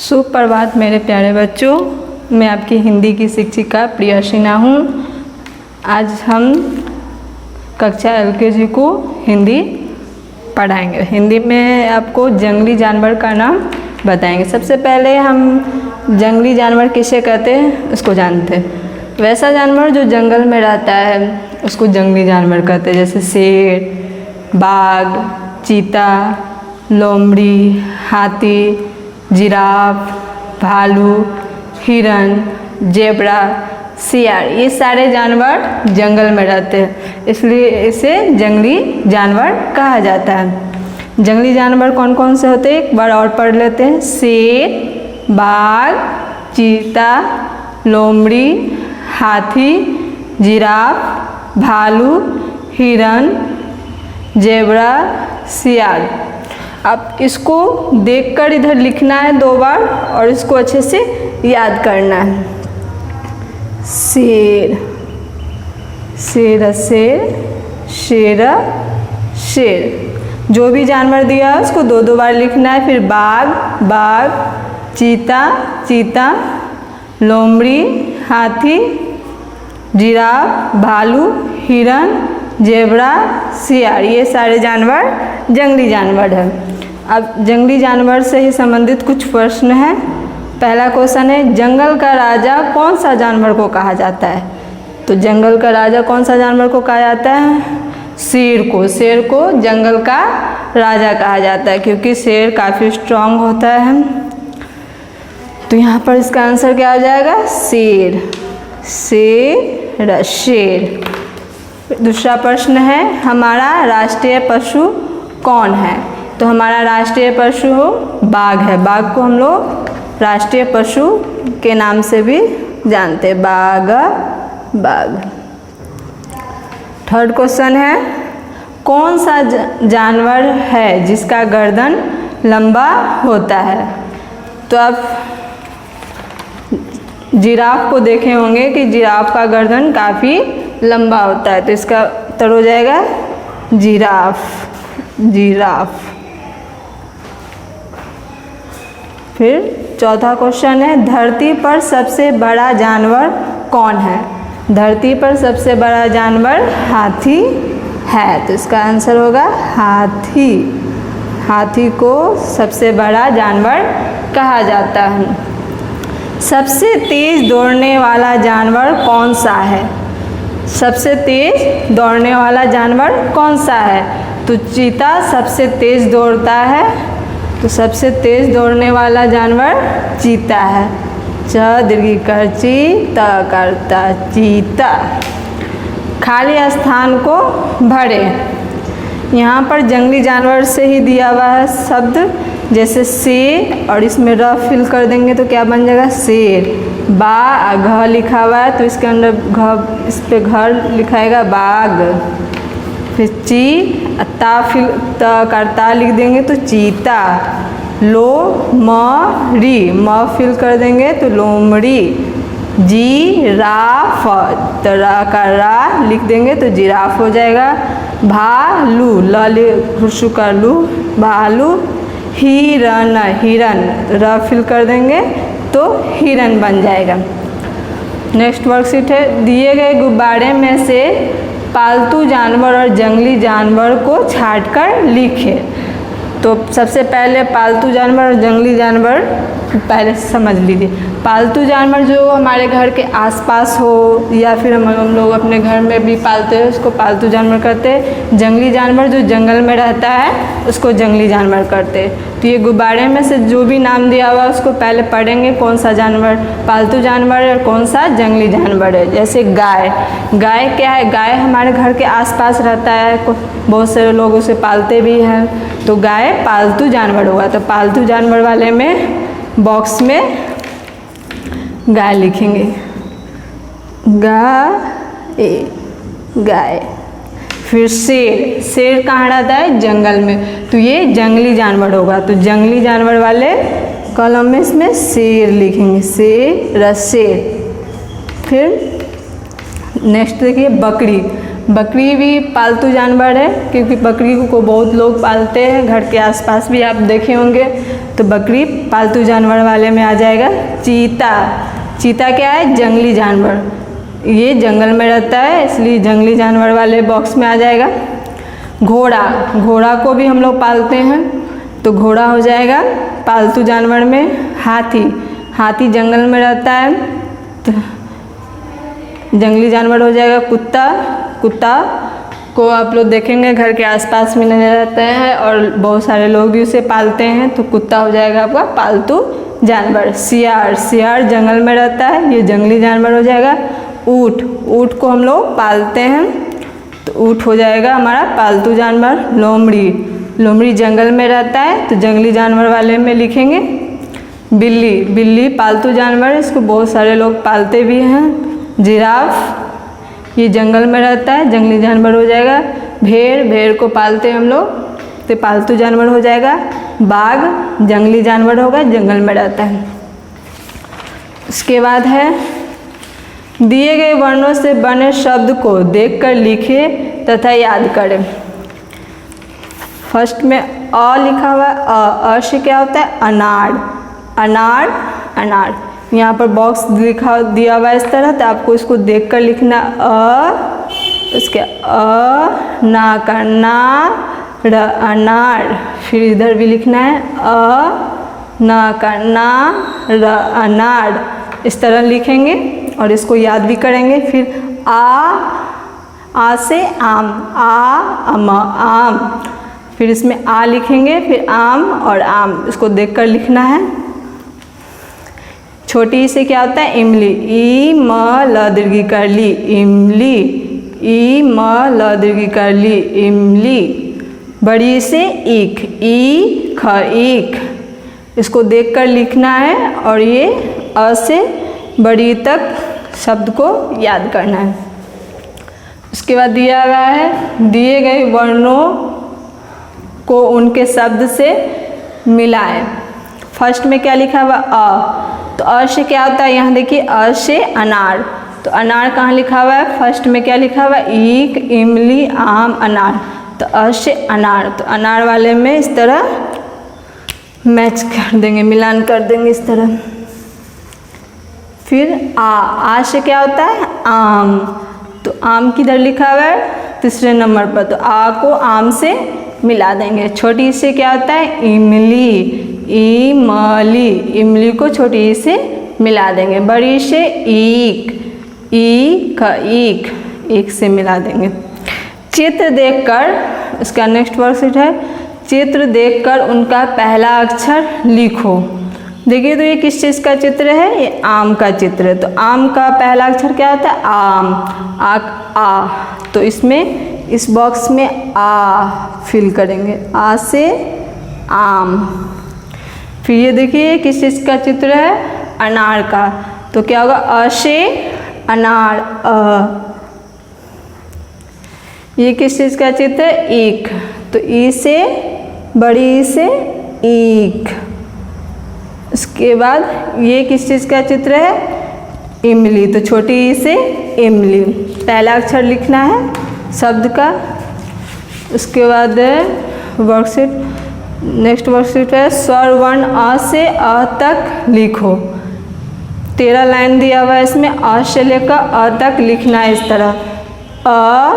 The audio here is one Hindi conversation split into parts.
सुप्रभात मेरे प्यारे बच्चों, मैं आपकी हिंदी की शिक्षिका प्रिया सिन्हा हूँ। आज हम कक्षा LKG को हिंदी पढ़ाएंगे। हिंदी में आपको जंगली जानवर का नाम बताएंगे। सबसे पहले हम जंगली जानवर किसे कहते हैं उसको जानते हैं। वैसा जानवर जो जंगल में रहता है उसको जंगली जानवर कहते हैं, जैसे शेर, बाघ, चीता, लोमड़ी, हाथी, जिराफ, भालू, हिरन, जेब्रा, सियार, ये सारे जानवर जंगल में रहते हैं, इसलिए इसे जंगली जानवर कहा जाता है। जंगली जानवर कौन कौन से होते हैं एक बार और पढ़ लेते हैं। शेर, बाघ, चीता, लोमड़ी, हाथी, जिराफ, भालू, हिरन, जेब्रा, सियार। अब इसको देखकर इधर लिखना है 2 बार और इसको अच्छे से याद करना है। शेर, शेर, शेर, शेर, शेर। जो भी जानवर दिया है उसको 2-2 बार लिखना है। फिर बाघ, बाघ, चीता, चीता, लोमड़ी, हाथी, जिराफ, भालू, हिरन, जेब्रा, सियार, ये सारे जानवर जंगली जानवर हैं। अब जंगली जानवर से ही संबंधित कुछ प्रश्न हैं। पहला क्वेश्चन है, जंगल का राजा कौन सा जानवर को कहा जाता है? तो जंगल का राजा कौन सा जानवर को कहा जाता है? शेर को। शेर को जंगल का राजा कहा जाता है क्योंकि शेर काफ़ी स्ट्रांग होता है। तो यहाँ पर इसका आंसर क्या आ जाएगा? शेर, शेर, शेर। दूसरा प्रश्न है, हमारा राष्ट्रीय पशु कौन है? तो हमारा राष्ट्रीय पशु बाघ है। बाघ को हम लोग राष्ट्रीय पशु के नाम से भी जानते हैं, बाघ, बाघ। थर्ड क्वेश्चन है, कौन सा जानवर है जिसका गर्दन लंबा होता है? तो आप जिराफ को देखे होंगे कि जिराफ का गर्दन काफ़ी लंबा होता है, तो इसका उत्तर हो जाएगा जिराफ, जिराफ। फिर चौथा क्वेश्चन है, धरती पर सबसे बड़ा जानवर कौन है? धरती पर सबसे बड़ा जानवर हाथी है, तो इसका आंसर होगा हाथी। हाथी को सबसे बड़ा जानवर कहा जाता है। सबसे तेज दौड़ने वाला जानवर कौन सा है? सबसे तेज दौड़ने वाला जानवर कौन सा है? तो चीता सबसे तेज दौड़ता है, तो सबसे तेज दौड़ने वाला जानवर चीता है। च दीर्घ कर ची, त करता, चीता। खाली स्थान को भरे। यहाँ पर जंगली जानवर से ही दिया हुआ है शब्द, जैसे शेर और इसमें र फिल कर देंगे तो क्या बन जाएगा? शेर। बा घ लिखा हुआ है तो इसके अंदर घ, इस पे घर लिखाएगा बाघ। फिर ची ता फिल त करता लिख देंगे तो चीता। लो म री, म फिल कर देंगे तो लोमड़ी। जी राफ, तो रा का रा लिख देंगे तो जिराफ हो जाएगा। भालू, ल का लू, भालू। हिरन, हिरन, र फिल कर देंगे तो हिरन बन जाएगा। नेक्स्ट वर्कशीट है, दिए गए गुब्बारे में से पालतू जानवर और जंगली जानवर को छांटकर लिखें। तो सबसे पहले पालतू जानवर और जंगली जानवर पहले समझ लीजिए। पालतू जानवर जो हमारे घर के आसपास हो या फिर हम लोग अपने घर में भी पालते हैं उसको पालतू जानवर कहते हैं। जंगली जानवर जो जंगल में रहता है उसको जंगली जानवर कहते हैं। तो ये गुब्बारे में से जो भी नाम दिया हुआ उसको पहले पढ़ेंगे, कौन सा जानवर पालतू जानवर है और कौन सा जंगली जानवर है। जैसे गाय, गाय क्या है? गाय हमारे घर के आसपास रहता है, बहुत से लोग उसे पालते भी हैं, तो गाय पालतू जानवर हुआ। तो पालतू जानवर वाले में बॉक्स में गाय लिखेंगे, गाय, गाय। फिर शेर, शेर कहाँ रहता है? जंगल में, तो ये जंगली जानवर होगा। तो जंगली जानवर वाले कॉलम में इसमें शेर लिखेंगे, शेर, शेर। फिर नेक्स्ट देखिए बकरी। बकरी भी पालतू जानवर है क्योंकि बकरी को बहुत लोग पालते हैं, घर के आसपास भी आप देखे होंगे। तो बकरी पालतू जानवर वाले में आ जाएगा। चीता, चीता क्या है? जंगली जानवर, ये जंगल में रहता है इसलिए जंगली जानवर वाले बॉक्स में आ जाएगा। घोड़ा, घोड़ा को भी हम लोग पालते हैं तो घोड़ा हो जाएगा पालतू जानवर में। हाथी, हाथी जंगल में रहता है तो जंगली जानवर हो जाएगा। कुत्ता, कुत्ता को आप लोग देखेंगे घर के आसपास में नजर रहते हैं और बहुत सारे लोग भी उसे पालते हैं तो कुत्ता हो जाएगा आपका पालतू जानवर। सियार, सियार जंगल में रहता है, ये जंगली जानवर हो जाएगा। ऊँट, ऊँट को हम लोग पालते हैं तो ऊँट हो जाएगा हमारा पालतू जानवर। लोमड़ी, लोमड़ी जंगल में रहता है तो जंगली जानवर वाले में लिखेंगे। बिल्ली, बिल्ली पालतू जानवर, इसको बहुत सारे लोग पालते भी हैं। जिराफ, ये जंगल में रहता है, जंगली जानवर हो जाएगा। भेड़, भेड़ को पालते हैं हम लोग तो पालतू जानवर हो जाएगा। बाघ जंगली जानवर होगा, जंगल में रहता है। उसके बाद है दिए गए वर्णों से बने शब्द को देखकर लिखे तथा याद करें। फर्स्ट में अ लिखा हुआ है, अ से क्या होता है? अनार, अनार, अनार। यहाँ पर बॉक्स लिखा दिया हुआ है इस तरह, तो आपको इसको देखकर लिखना अ, उसके ना का ना, र अनार। फिर इधर भी लिखना है अ ना का ना, र अनार। इस तरह लिखेंगे और इसको याद भी करेंगे। फिर आ से आम, अम, आम। फिर इसमें आ लिखेंगे, फिर आम और आम, इसको देखकर लिखना है। छोटी ई से क्या होता है? इमली, ई म ल दीर्घी कर ली, इमली, ई म ल दीर्घी कर ली, इमली। बड़ी ई से ईख, ई ख, ईख। इसको देखकर लिखना है और ये अ से बड़ी तक शब्द को याद करना है। उसके बाद दिया गया है दिए गए वर्णों को उनके शब्द से मिलाएं। फर्स्ट में क्या लिखा हुआ? अ, तो अ से क्या होता है? यहाँ देखिए अ से अनार, तो अनार कहाँ लिखा हुआ है? फर्स्ट में क्या लिखा हुआ है? ईख, इमली, आम, अनार। तो अ से अनार, तो अनार वाले में इस तरह मैच कर देंगे, मिलान कर देंगे इस तरह। फिर आ से क्या होता है? आम, तो आम किधर लिखा हुआ है? तीसरे नंबर पर, तो आ को आम से मिला देंगे। छोटी से क्या होता है? इमली, इमली, इमली को छोटी से मिला देंगे। बड़ी से ईख, ईख, ईख, ईख से मिला देंगे। चित्र देखकर, इसका नेक्स्ट वर्कशीट है, चित्र देखकर उनका पहला अक्षर लिखो। देखिए तो ये किस चीज़ का चित्र है? ये आम का चित्र है। तो आम का पहला अक्षर क्या होता है? आम, आ। तो इसमें इस बॉक्स में आ फिल करेंगे, आ से आम। फिर ये देखिए किस चीज़ का चित्र है? अनार का, तो क्या होगा? अ से अनार, अ। ये किस चीज़ का चित्र है? ईख, तो ई से बड़ी ई से ईख। उसके बाद ये किस चीज़ का चित्र है? इमली, तो छोटी ई से इमली। पहला अक्षर लिखना है शब्द का। उसके बाद वर्कशीट, नेक्स्ट वर्कशीट है स्वर वर्ण अ से अ तक लिखो। 13 लाइन दिया हुआ है इसमें, अ से लेकर अ तक लिखना है इस तरह। अ,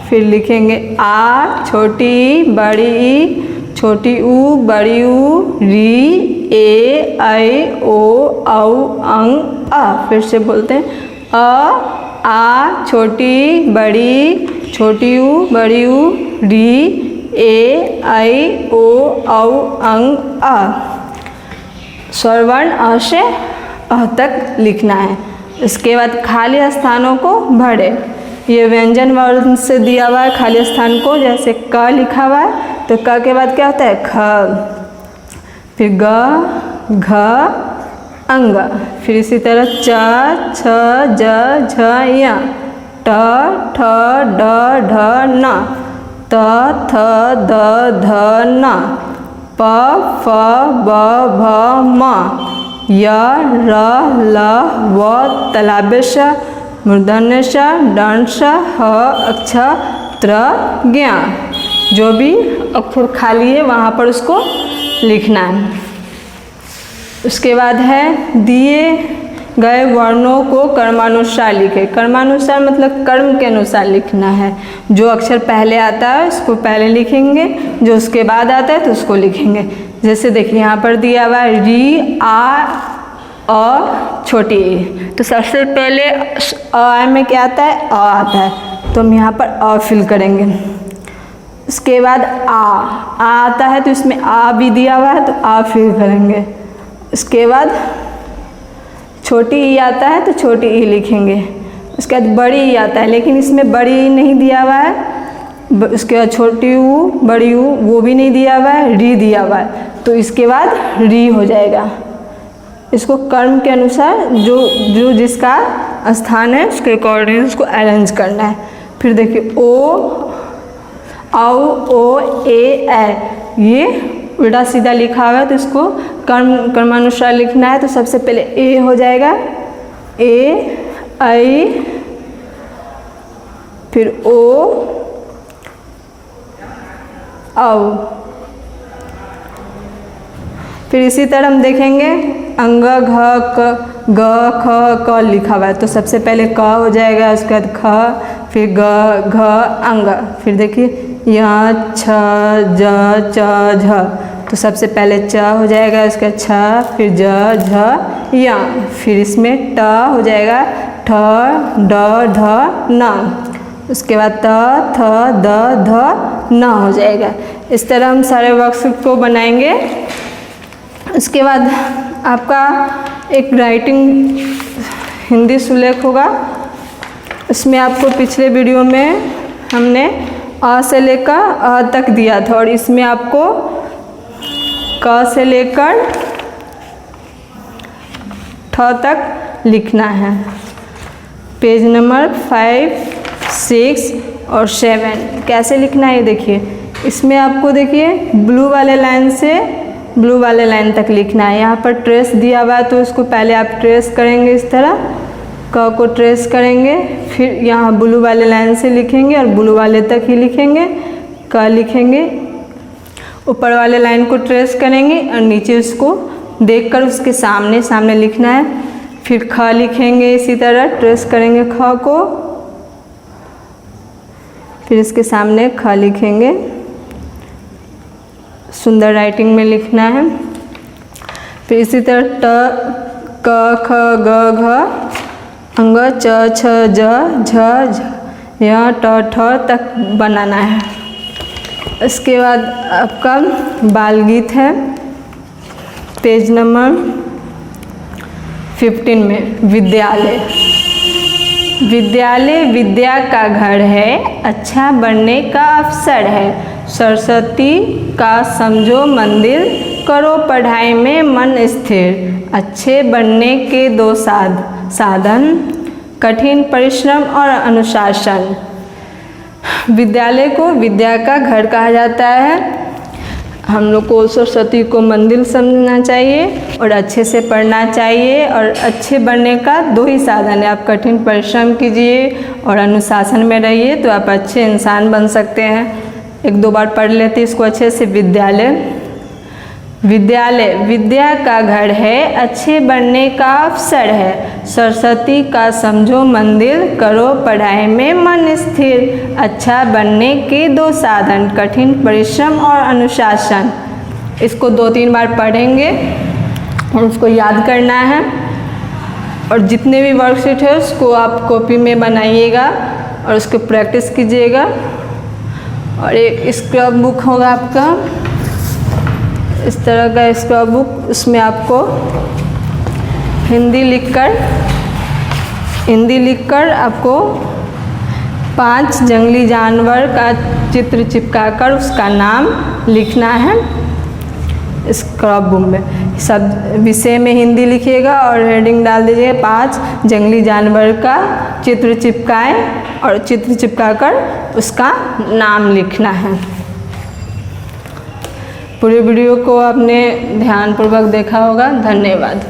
फिर लिखेंगे आ, छोटी बड़ी ई, छोटी ऊ, बड़ी ऊ, री, ए, ऐ, ओ, औ, अंग, अ। फिर से बोलते हैं अ, आ, छोटी बड़ी, छोटी ऊ, बड़ी ऊ, री, ए, ऐ, ओ, औ, अंग, अ। स्वरवर्ण अ से अ तक लिखना है। इसके बाद खाली स्थानों को भरें। ये व्यंजन वर्ण से दिया हुआ है खाली स्थान को, जैसे क लिखा हुआ है तो क के बाद क्या होता है? ख। फिर ग, घ, अंग। फिर इसी तरह च, छ, ज, झ, य, ट, ठ, ड, ढ, न, त, थ, द, ध, न, प, फ, ब, भ, म, य, र, ल, व, तलाब्य श, मूर्धन्य श, दंड श, ह, अक्ष, त्र, ज्ञ। जो भी अक्षर खाली है वहाँ पर उसको लिखना है। उसके बाद है दिए गए वर्णों को कर्मानुसार लिखें। कर्मानुसार मतलब कर्म के अनुसार लिखना है। जो अक्षर पहले आता है उसको पहले लिखेंगे, जो उसके बाद आता है तो उसको लिखेंगे। जैसे देखिए यहाँ पर दिया हुआ है री, आ, अ, छोटी ए। तो सबसे पहले अ में क्या आता है? अ आता है, तो हम यहाँ पर अ फिल करेंगे। उसके बाद आ आता है तो इसमें आ भी दिया हुआ है तो आ फिल करेंगे। उसके बाद छोटी ई आता है तो छोटी ई लिखेंगे। उसके बाद बड़ी ई आता है लेकिन इसमें बड़ी ई नहीं दिया हुआ है। उसके बाद छोटी ऊ, बड़ी ऊ वो भी नहीं दिया हुआ है, री दिया हुआ है, तो इसके बाद री हो जाएगा। इसको कर्म के अनुसार जो जिसका स्थान है उसके अकॉर्डिंग उसको अरेंज करना है। फिर देखिए ओ, औ, ओ, ए, ये उल्टा सीधा लिखा हुआ है तो इसको कर्मानुसार लिखना है। तो सबसे पहले ए हो जाएगा, ए, आई, फिर ओ, औ। फिर इसी तरह हम देखेंगे अंग, घ, क, ग, ख, क लिखा हुआ है तो सबसे पहले क हो जाएगा, उसके बाद ख, फिर ग, घ, अंग। फिर देखिए यहाँ छ, ज, च, झ, तो सबसे पहले च हो जाएगा, उसका छ, फिर ज, झ, या। फिर इसमें ट हो जाएगा, ठ, ड, ध, न। उसके बाद त, थ, द, ध, न हो जाएगा। इस तरह हम सारे वर्क्स को बनाएंगे। उसके बाद आपका एक राइटिंग हिंदी सुलेख होगा। उसमें आपको पिछले वीडियो में हमने अ से लेकर अ तक दिया था और इसमें आपको क से लेकर ठ तक लिखना है। पेज नंबर 5, 6 और 7 कैसे लिखना है ये देखिए। इसमें आपको देखिए ब्लू वाले लाइन से ब्लू वाले लाइन तक लिखना है। यहाँ पर ट्रेस दिया हुआ है तो इसको पहले आप ट्रेस करेंगे, इस तरह क को ट्रेस करेंगे, फिर यहाँ ब्लू वाले लाइन से लिखेंगे और ब्लू वाले तक ही लिखेंगे, क लिखेंगे, ऊपर वाले लाइन को ट्रेस करेंगे और नीचे उसको देखकर उसके सामने सामने लिखना है। फिर ख लिखेंगे, इसी तरह ट्रेस करेंगे ख को, फिर इसके सामने ख लिखेंगे। सुंदर राइटिंग में लिखना है। फिर इसी तरह ट, क, ख, ग, घ, अंग, च, छ, ज, झ, झ, य, ट, ठ तक बनाना है। इसके बाद आपका बाल गीत है पेज नंबर 15 में। विद्यालय। विद्यालय विद्या का घर है, अच्छा बनने का अवसर है। सरस्वती का समझो मंदिर, करो पढ़ाई में मन स्थिर। अच्छे बनने के दो साधन, कठिन परिश्रम और अनुशासन। विद्यालय को विद्या का घर कहा जाता है। हम लोग को सरस्वती को मंदिर समझना चाहिए और अच्छे से पढ़ना चाहिए। और अच्छे बनने का दो ही साधन है, आप कठिन परिश्रम कीजिए और अनुशासन में रहिए तो आप अच्छे इंसान बन सकते हैं। एक दो बार पढ़ लेते इसको अच्छे से। विद्यालय। विद्यालय विद्या का घर है, अच्छे बनने का अवसर है। सरस्वती का समझो मंदिर, करो पढ़ाई में मन स्थिर। अच्छा बनने के दो साधन, कठिन परिश्रम और अनुशासन। इसको 2-3 बार पढ़ेंगे और उसको याद करना है। और जितने भी वर्कशीट है उसको आप कॉपी में बनाइएगा और उसको प्रैक्टिस कीजिएगा। और एक स्क्रब बुक होगा आपका, इस तरह का स्क्रब बुक, उसमें आपको हिंदी लिखकर आपको 5 जंगली जानवर का चित्र चिपकाकर उसका नाम लिखना है स्क्रब बुक में। सब विषय में हिंदी लिखिएगा और हेडिंग डाल दीजिए 5 जंगली जानवर का चित्र चिपकाएं और चित्र चिपकाकर उसका नाम लिखना है। पूरे वीडियो को आपने ध्यानपूर्वक देखा होगा। धन्यवाद।